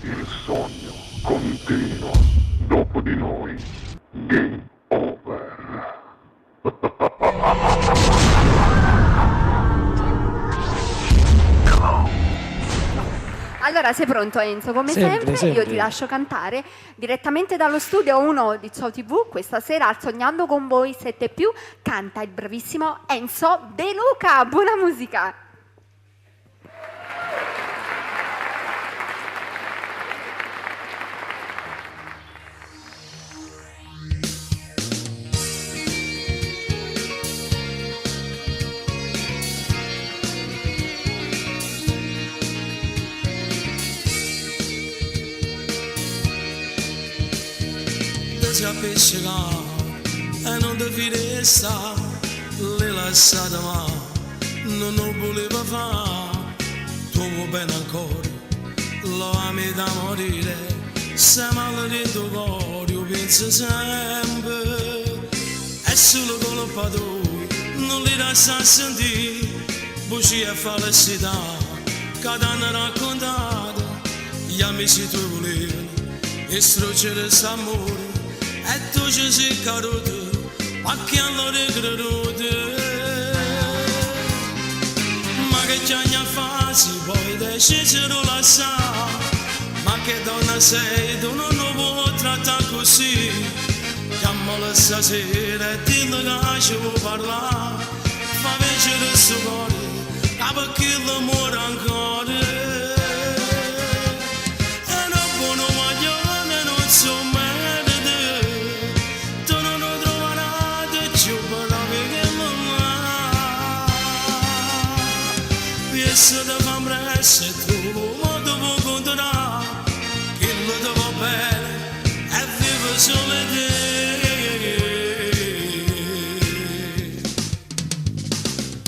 Il sogno continua. Dopo di noi, game over. Allora, sei pronto Enzo? Come sempre, io ti lascio cantare direttamente dallo studio 1 di Ciao TV. Questa sera al Sognando con voi 7+, canta il bravissimo Enzo De Luca. Buona musica! Si appiccica e non ti fidessa, l'hai lasciata ma non lo voleva fare. Tu vuoi bene ancora, lo ami da morire, se male di tuo cuore, io penso sempre, è solo colpa tua, non li lascia sentire, bugie e felicità, che ti hanno raccontato, gli amici tuoi volevano distruggere quest'amore. E tu ci sei caduto, ma che hanno ricreduto? Ma che già ne fasi, poi decisero lasciare. Ma che donna sei, tu non lo puoi trattare così. Chiamala stasera e dillo che ci vuoi parlare. Fa vincere il suo cuore, che perché l'amore ancora. E non buono maglione, non so mai. Se ti fa presso e tu lo devo continuare, che lo devo bene e vivo solo te.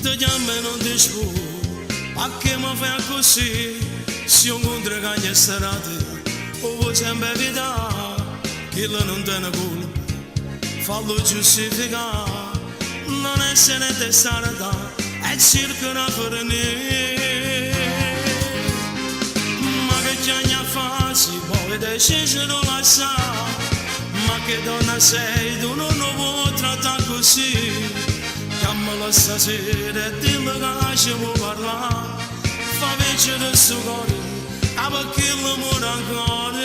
Ti chiamo e non ti sputo, ma che mi fai così? Se un incontro che ogni serate, o vuoi sempre evitare, che non te ne colpa, fallo giustificare, non essere testarda. E cercano per me, ma che già ne fasi, poi decisero lasciare. Ma che donna sei, tu non lo puoi trattare così. Chiamala stasera e dillo che ci vuoi parlare. Fa vincere il suo cuore, perché l'amore ancora.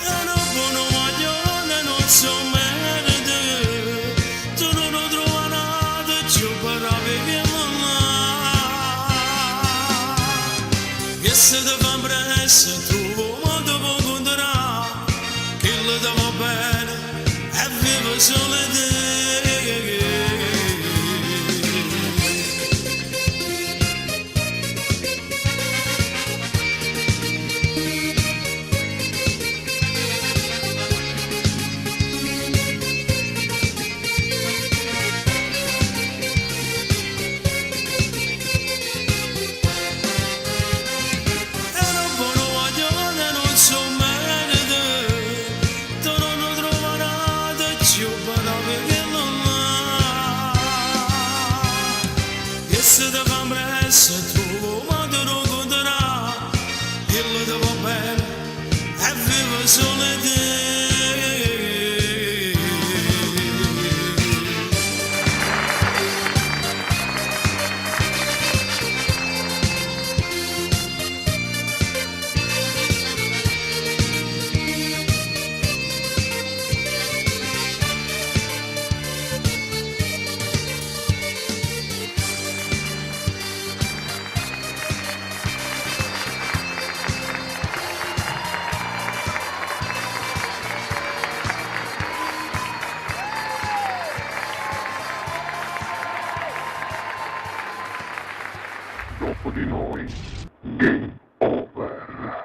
E non buono maglione, non so me. Se ti fa presso e trovo un modo per continuare, che lo devo bene e vivo solo te. Se ti fa presso e trovo un modo per continuare, che lo devo bene e vivo solo te. Dopo di noi, game over.